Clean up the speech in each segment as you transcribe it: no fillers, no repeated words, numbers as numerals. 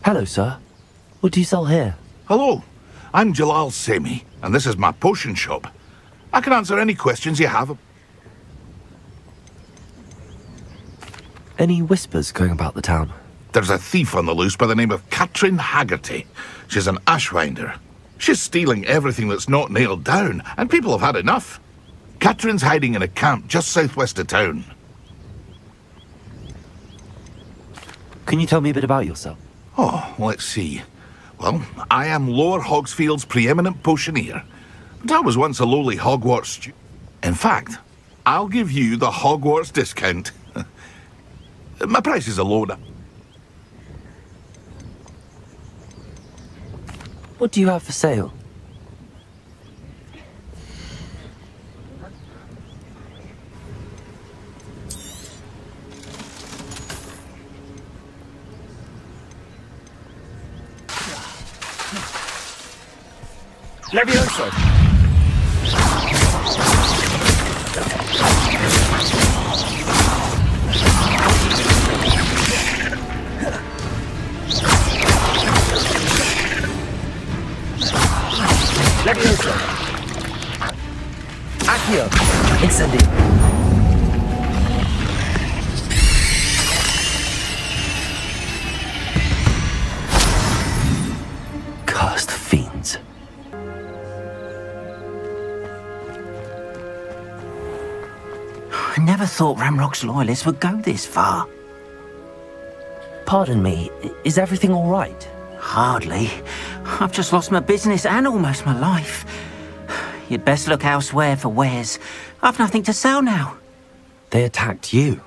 Hello, sir. What do you sell here? Hello, I'm Jalal Semi, and this is my potion shop. I can answer any questions you have. Any whispers going about the town? There's a thief on the loose by the name of Katrin Haggerty. She's an ashwinder. She's stealing everything that's not nailed down, and people have had enough. Katrin's hiding in a camp just southwest of town. Can you tell me a bit about yourself? Oh, let's see. Well, I am Lower Hogsfield's preeminent potioneer. But I was once a lowly Hogwarts student. In fact, I'll give you the Hogwarts discount. My prices are low now. What do you have for sale? Levioso! Levioso! Accio! Incendi! Cursed fiends. I never thought Ramrock's loyalists would go this far. Pardon me, is everything all right? Hardly. I've just lost my business and almost my life. You'd best look elsewhere for wares. I've nothing to sell now. They attacked you.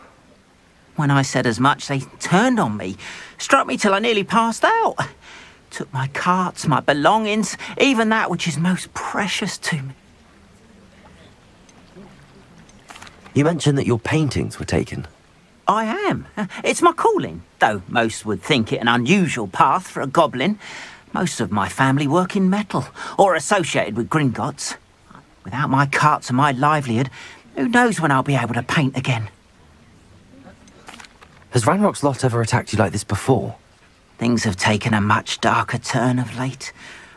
When I said as much, they turned on me, struck me till I nearly passed out. Took my carts, my belongings, even that which is most precious to me. You mentioned that your paintings were taken. I am. It's my calling, though most would think it an unusual path for a goblin. Most of my family work in metal, or associated with Gringotts. Without my carts and my livelihood, who knows when I'll be able to paint again? Has Ranrock's lot ever attacked you like this before? Things have taken a much darker turn of late.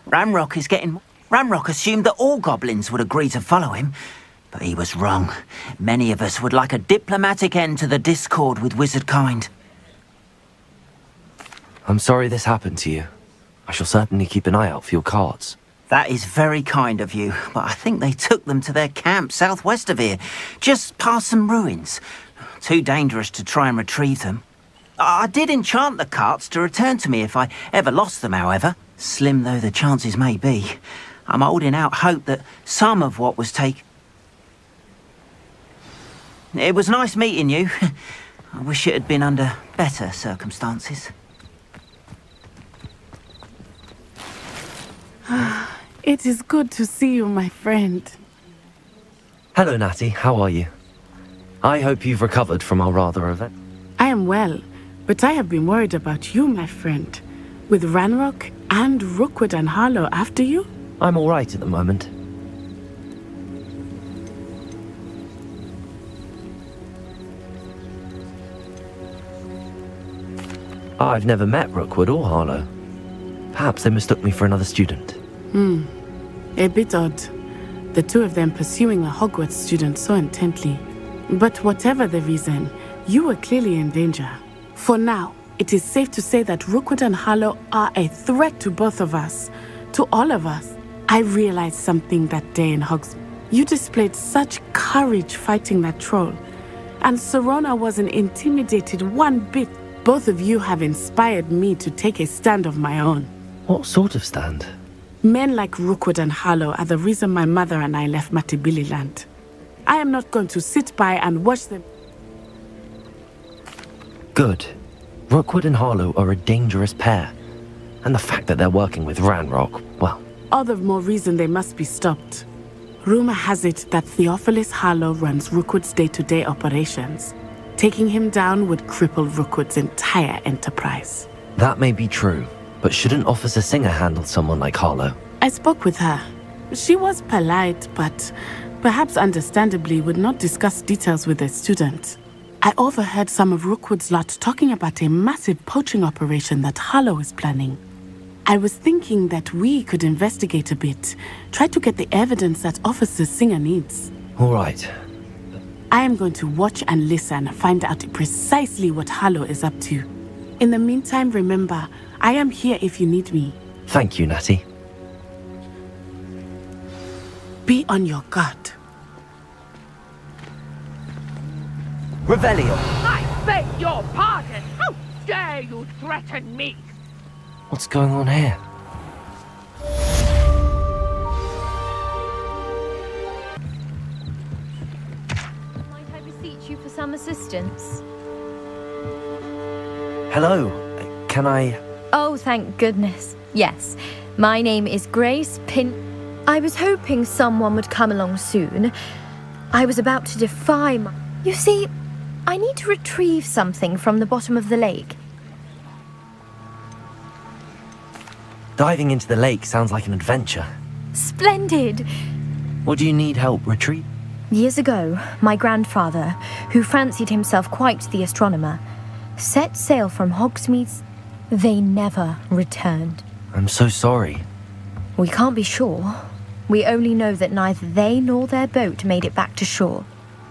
Ranrock assumed that all goblins would agree to follow him, but he was wrong. Many of us would like a diplomatic end to the discord with wizard kind. I'm sorry this happened to you. I shall certainly keep an eye out for your carts. That is very kind of you, but I think they took them to their camp southwest of here, just past some ruins. Too dangerous to try and retrieve them. I did enchant the carts to return to me if I ever lost them, however. Slim though the chances may be, I'm holding out hope that some of what was taken... It was nice meeting you. I wish it had been under better circumstances. It is good to see you, my friend. Hello, Natty. How are you? I hope you've recovered from our rather event. I am well, but I have been worried about you, my friend. With Ranrock and Rookwood and Harlow after you? I'm all right at the moment. I've never met Rookwood or Harlow. Perhaps they mistook me for another student. A bit odd. The two of them pursuing a Hogwarts student so intently. But whatever the reason, you were clearly in danger. For now, it is safe to say that Rookwood and Harlow are a threat to both of us. To all of us. I realized something that day in Hogsmeade. You displayed such courage fighting that troll. And Serona wasn't intimidated one bit. Both of you have inspired me to take a stand of my own. What sort of stand? Men like Rookwood and Harlow are the reason my mother and I left Matibili land. I am not going to sit by and watch them. Good. Rookwood and Harlow are a dangerous pair. And the fact that they're working with Ranrock, well... All the more reason they must be stopped. Rumor has it that Theophilus Harlow runs Rookwood's day-to-day operations. Taking him down would cripple Rookwood's entire enterprise. That may be true, but shouldn't Officer Singer handle someone like Harlow? I spoke with her. She was polite, but perhaps understandably would not discuss details with a student. I overheard some of Rookwood's lot talking about a massive poaching operation that Harlow is planning. I was thinking that we could investigate a bit, try to get the evidence that Officer Singer needs. All right. I am going to watch and listen, find out precisely what Harlow is up to. In the meantime, remember, I am here if you need me. Thank you, Natty. Be on your guard. Revelio! I beg your pardon! How dare you threaten me? What's going on here? Might I beseech you for some assistance? Hello. Can I... Oh, thank goodness. Yes. My name is Grace Pin... I was hoping someone would come along soon. I was about to defy my... You see, I need to retrieve something from the bottom of the lake. Diving into the lake sounds like an adventure. Splendid! What do you need help retrieve? Years ago, my grandfather, who fancied himself quite the astronomer, set sail from Hogsmeade. They never returned. I'm so sorry. We can't be sure. We only know that neither they nor their boat made it back to shore.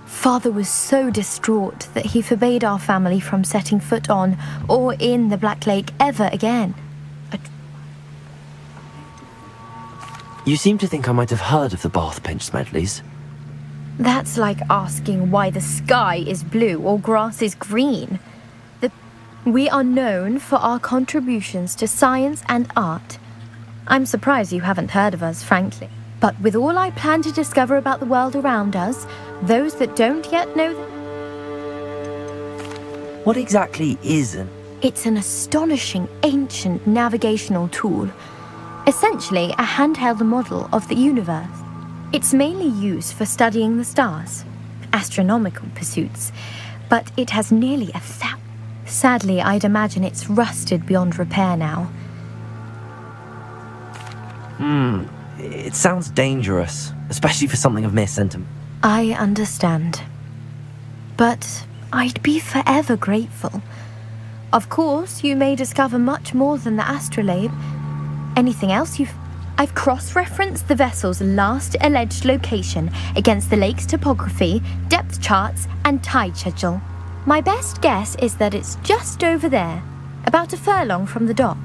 Father was so distraught that he forbade our family from setting foot on or in the Black Lake ever again. You seem to think I might have heard of the Bath Pinch Smedleys. That's like asking why the sky is blue or grass is green. We are known for our contributions to science and art. I'm surprised you haven't heard of us, frankly. But with all I plan to discover about the world around us, those that don't yet know... What exactly is an... It's an astonishing ancient navigational tool. Essentially a handheld model of the universe. It's mainly used for studying the stars, astronomical pursuits, but it has nearly 1,000... Sadly, I'd imagine it's rusted beyond repair now. It sounds dangerous, especially for something of mere sentiment. I understand. But I'd be forever grateful. Of course, you may discover much more than the astrolabe. Anything else I've cross-referenced the vessel's last alleged location against the lake's topography, depth charts, and tide schedule. My best guess is that it's just over there, about a furlong from the dock.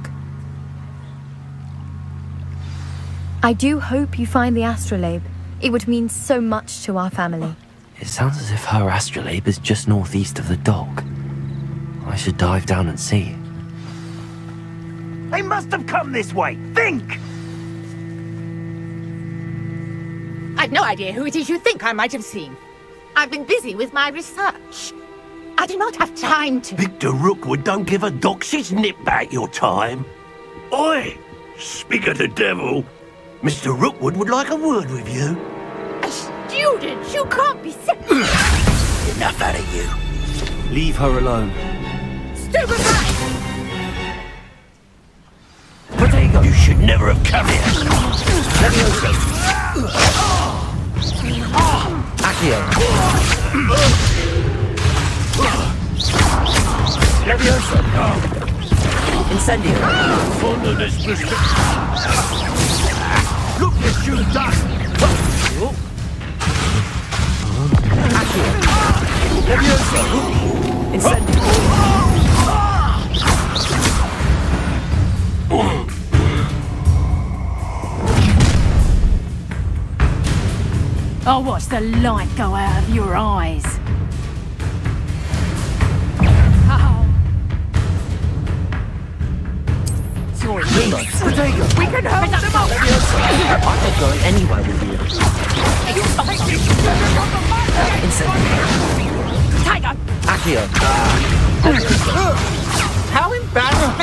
I do hope you find the astrolabe. It would mean so much to our family. It sounds as if her astrolabe is just northeast of the dock. I should dive down and see. They must have come this way! Think! I've no idea who it is you think I might have seen. I've been busy with my research. I do not have time to... Victor Rookwood don't give a doxy's nip back your time. Oi! Speak of the devil. Mr. Rookwood would like a word with you. A student? You can't be sick. Enough out of you. Leave her alone. Stupefy! Potato! You should never have come here. Accio. Incendio. Follow this Look what you've done! Accio. Incendio. I'll watch the light go out of your eyes. We can hold them up! I'm not going anywhere with you. Tiger! Accio. How embarrassing!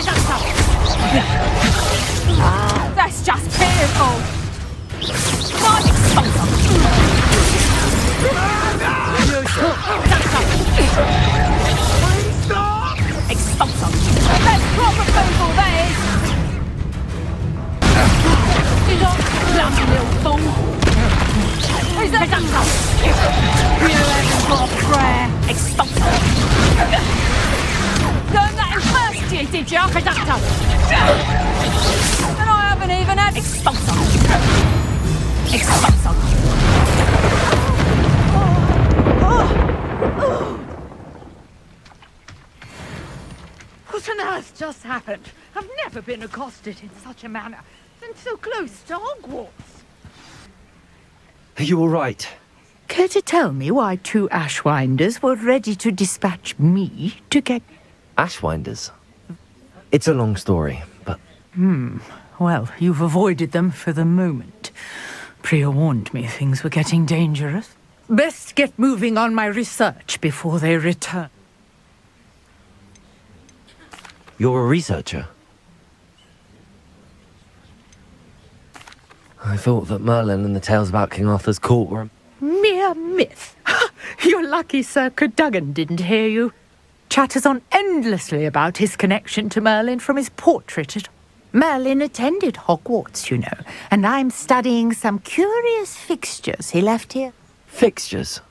That's just pitiful! Not explosive! Explosive! That's proper people, that is! Get on, bloody little fool! Is that you haven't got a prayer? Expulso! Learned that in first year, did you, conductor? And I haven't even had expulso! Expulso! What on earth just happened? I've never been accosted in such a manner, and so close to Hogwarts. Are you all right? Care to tell me why 2 Ashwinders were ready to dispatch me to get... Ashwinders? It's a long story, but... Well, you've avoided them for the moment. Priya warned me things were getting dangerous. Best get moving on my research before they return. You're a researcher? I thought that Merlin and the tales about King Arthur's court were... Mere myth. You're lucky Sir Cadogan didn't hear you. Chatters on endlessly about his connection to Merlin from his portrait at... Merlin attended Hogwarts, you know, and I'm studying some curious fixtures he left here. Fixtures?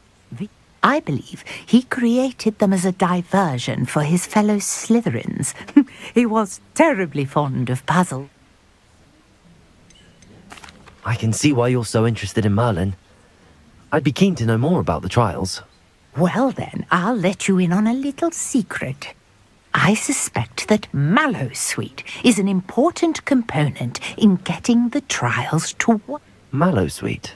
I believe he created them as a diversion for his fellow Slytherins. He was terribly fond of puzzles. I can see why you're so interested in Merlin. I'd be keen to know more about the trials. Well then, I'll let you in on a little secret. I suspect that Mallowsweet is an important component in getting the trials to work. Mallowsweet?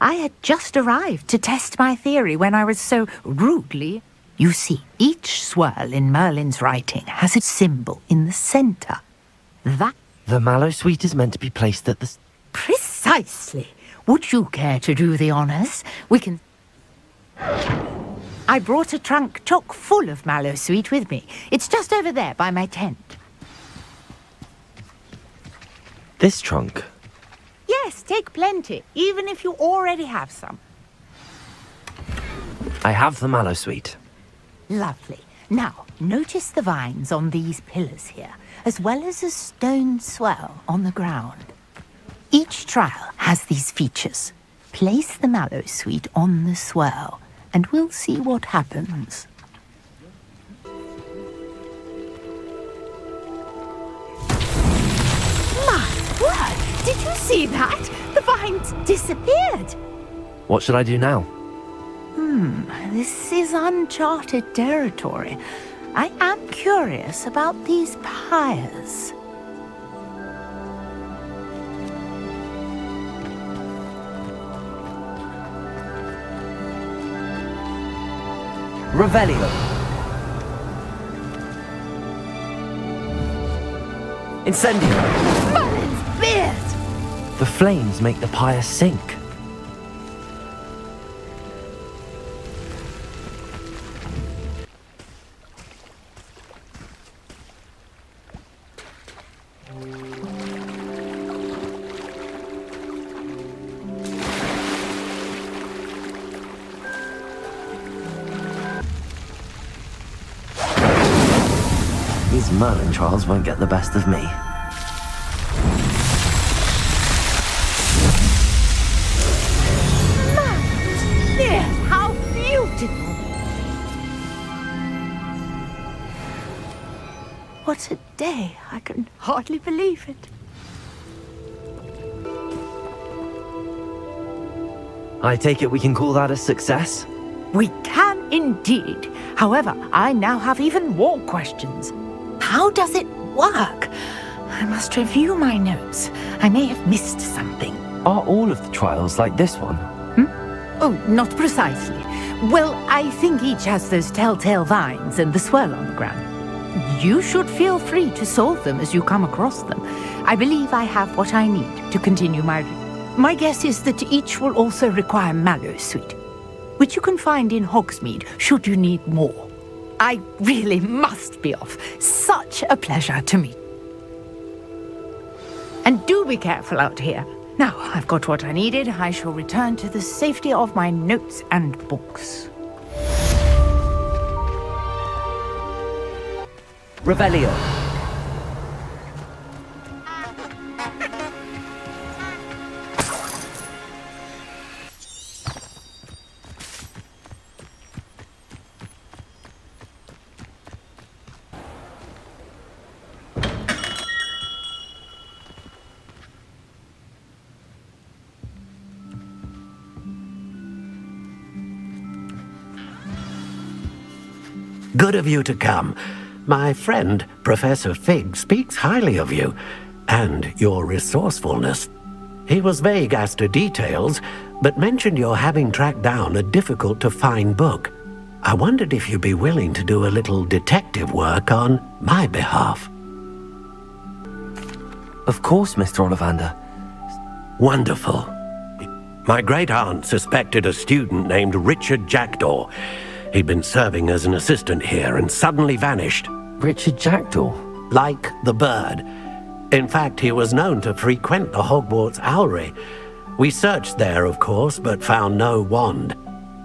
I had just arrived to test my theory when I was so rudely... You see, each swirl in Merlin's writing has a symbol in the center. That... The Mallowsweet is meant to be placed at the... Precisely. Would you care to do the honors? We can... I brought a trunk chock full of Mallowsweet with me. It's just over there by my tent. This trunk? Yes, take plenty, even if you already have some. I have the Mallowsweet. Lovely. Now, notice the vines on these pillars here, as well as a stone swell on the ground. Each trial has these features. Place the Mallowsweet on the swell, and we'll see what happens. My word! Did you see that? The vines disappeared! What should I do now? This is uncharted territory. I am curious about these pyres. Revelio. Incendio. Merlin's beard! The flames make the pyre sink. These Merlin trials won't get the best of me. Yes, how beautiful! What a day! I can hardly believe it. I take it we can call that a success? We can indeed. However, I now have even more questions. How does it work? I must review my notes. I may have missed something. Are all of the trials like this one? Oh, not precisely. Well, I think each has those telltale vines and the swirl on the ground. You should feel free to solve them as you come across them. I believe I have what I need to continue my... My guess is that each will also require Mallowsweet, which you can find in Hogsmeade should you need more. I really must be off. Such a pleasure to meet. And do be careful out here. Now, I've got what I needed. I shall return to the safety of my notes and books. Revelio. Good of you to come. My friend, Professor Fig, speaks highly of you, and your resourcefulness. He was vague as to details, but mentioned your having tracked down a difficult-to-find book. I wondered if you'd be willing to do a little detective work on my behalf. Of course, Mr. Ollivander. Wonderful. My great-aunt suspected a student named Richard Jackdaw. He'd been serving as an assistant here and suddenly vanished. Richard Jackdaw? Like the bird. In fact, he was known to frequent the Hogwarts Owlery. We searched there, of course, but found no wand.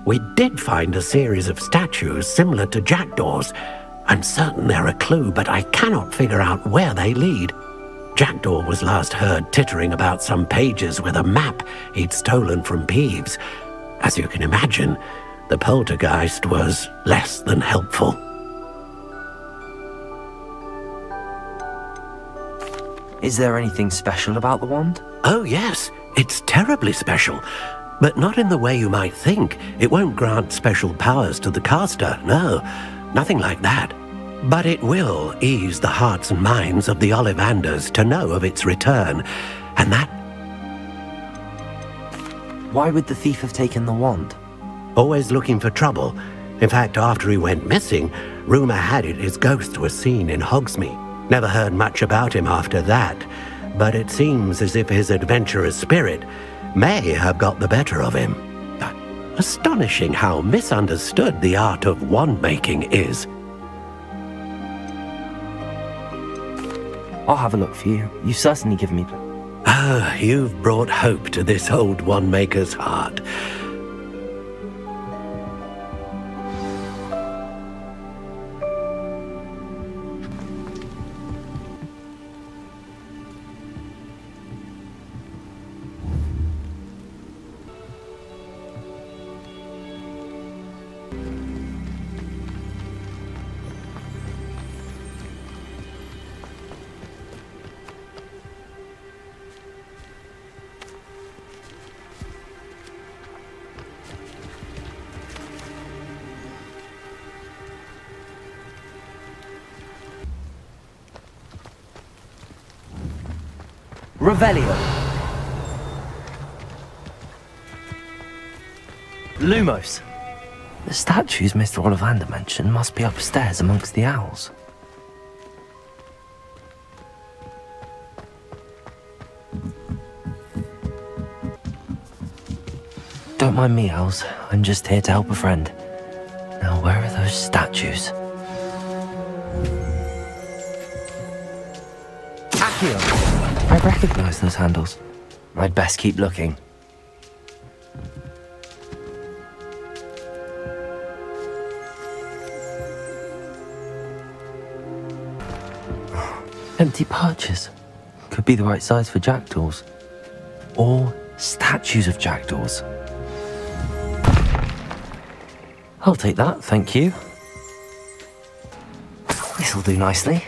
We did find a series of statues similar to Jackdaw's. I'm certain they're a clue, but I cannot figure out where they lead. Jackdaw was last heard tittering about some pages with a map he'd stolen from Peeves. As you can imagine, the poltergeist was less than helpful. Is there anything special about the wand? Oh yes, it's terribly special. But not in the way you might think. It won't grant special powers to the caster, no. Nothing like that. But it will ease the hearts and minds of the Ollivanders to know of its return. And that... Why would the thief have taken the wand? Always looking for trouble. In fact, after he went missing, rumor had it his ghost was seen in Hogsmeade. Never heard much about him after that, but it seems as if his adventurous spirit may have got the better of him. Astonishing how misunderstood the art of wand-making is. I'll have a look for you. You've certainly given me... Ah, you've brought hope to this old wand-maker's heart. Revelio. Lumos. The statues Mr. Ollivander mentioned must be upstairs amongst the owls. Don't mind me, owls. I'm just here to help a friend. Now, where are those statues? Accio! I recognize those handles. I'd best keep looking. Empty perches. Could be the right size for jackdaws. Or statues of jackdaws. I'll take that, thank you. This'll do nicely.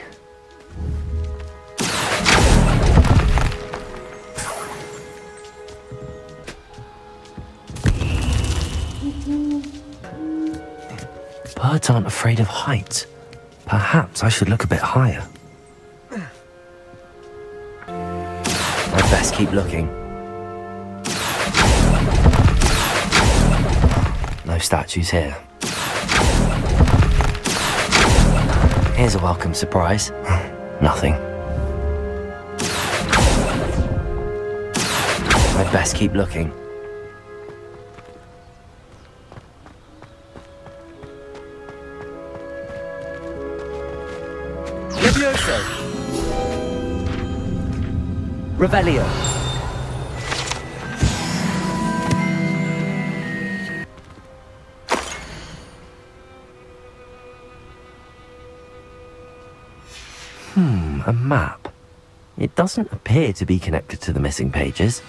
Birds aren't afraid of heights. Perhaps I should look a bit higher. I'd best keep looking. No statues here. Here's a welcome surprise. Nothing. I'd best keep looking. Revelio. A map. It doesn't appear to be connected to the missing pages.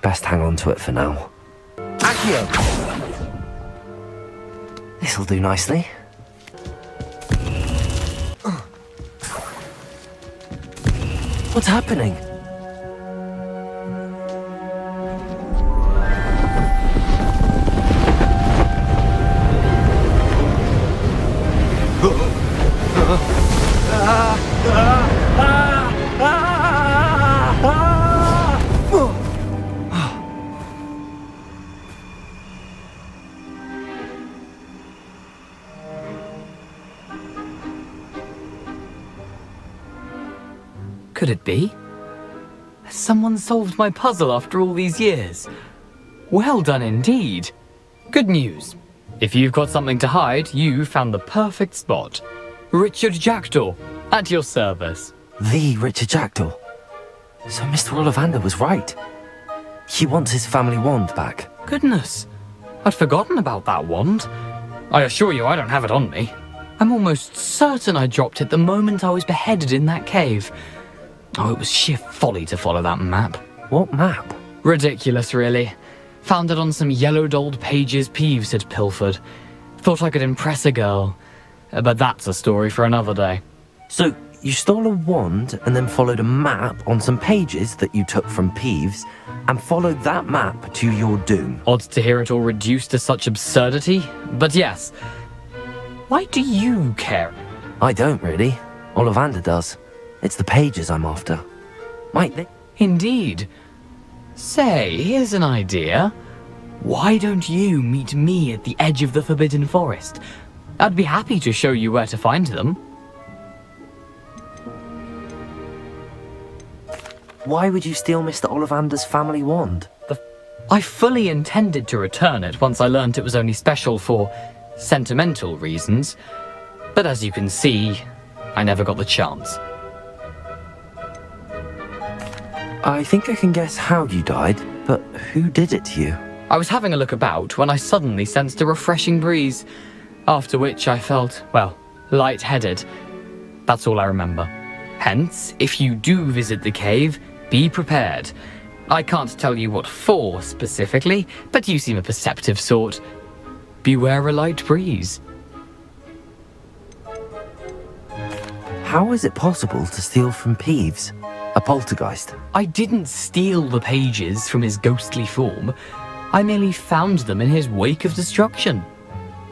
Best hang on to it for now. Accio! This'll do nicely. What's happening? Could it be? Has someone solved my puzzle after all these years? Well done indeed. Good news. If you've got something to hide, you found the perfect spot. Richard Jackdaw, at your service. The Richard Jackdaw. So Mr. Ollivander was right. He wants his family wand back. Goodness, I'd forgotten about that wand. I assure you I don't have it on me. I'm almost certain I dropped it the moment I was beheaded in that cave. Oh, it was sheer folly to follow that map. What map? Ridiculous, really. Found it on some yellowed old pages Peeves had pilfered. Thought I could impress a girl. But that's a story for another day. So, you stole a wand and then followed a map on some pages that you took from Peeves and followed that map to your doom. Odd to hear it all reduced to such absurdity, but yes. Why do you care? I don't, really. Ollivander does. It's the pages I'm after. Might they? Indeed. Say, here's an idea. Why don't you meet me at the edge of the Forbidden Forest? I'd be happy to show you where to find them. Why would you steal Mr. Ollivander's family wand? I fully intended to return it once I learned it was only special for sentimental reasons. But as you can see, I never got the chance. I think I can guess how you died, but who did it to you? I was having a look about when I suddenly sensed a refreshing breeze, after which I felt, well, lightheaded. That's all I remember. Hence, if you do visit the cave, be prepared. I can't tell you what for specifically, but you seem a perceptive sort. Beware a light breeze. How is it possible to steal from Peeves? A poltergeist? I didn't steal the pages from his ghostly form. I merely found them in his wake of destruction.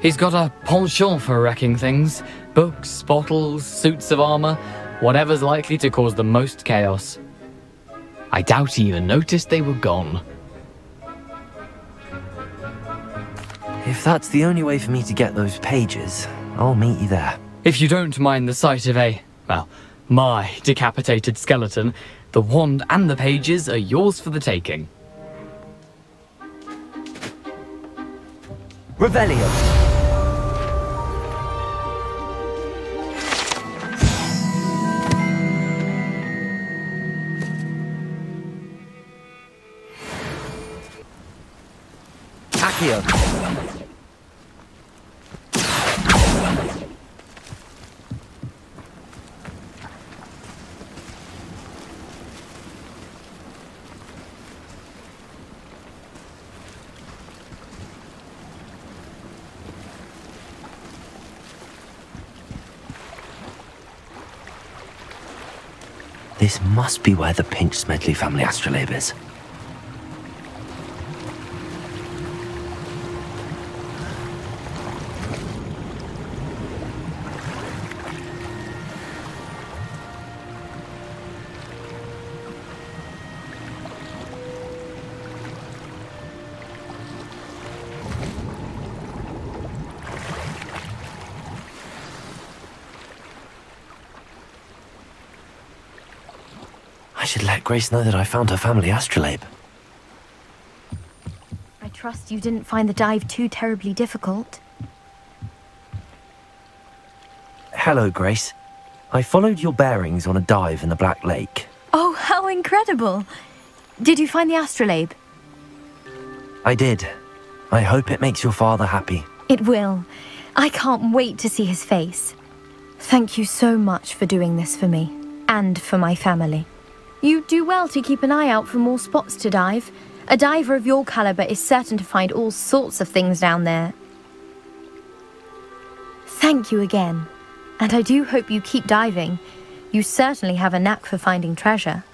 He's got a penchant for wrecking things. Books, bottles, suits of armor, whatever's likely to cause the most chaos. I doubt he even noticed they were gone. If that's the only way for me to get those pages, I'll meet you there. If you don't mind the sight of my decapitated skeleton, the wand and the pages are yours for the taking. Revelio. Accio. This must be where the Pinch-Smedley family astrolabe is. I should let Grace know that I found her family astrolabe. I trust you didn't find the dive too terribly difficult. Hello, Grace. I followed your bearings on a dive in the Black Lake. Oh, how incredible! Did you find the astrolabe? I did. I hope it makes your father happy. It will. I can't wait to see his face. Thank you so much for doing this for me, and for my family. You do well to keep an eye out for more spots to dive. A diver of your caliber is certain to find all sorts of things down there. Thank you again, and I do hope you keep diving. You certainly have a knack for finding treasure.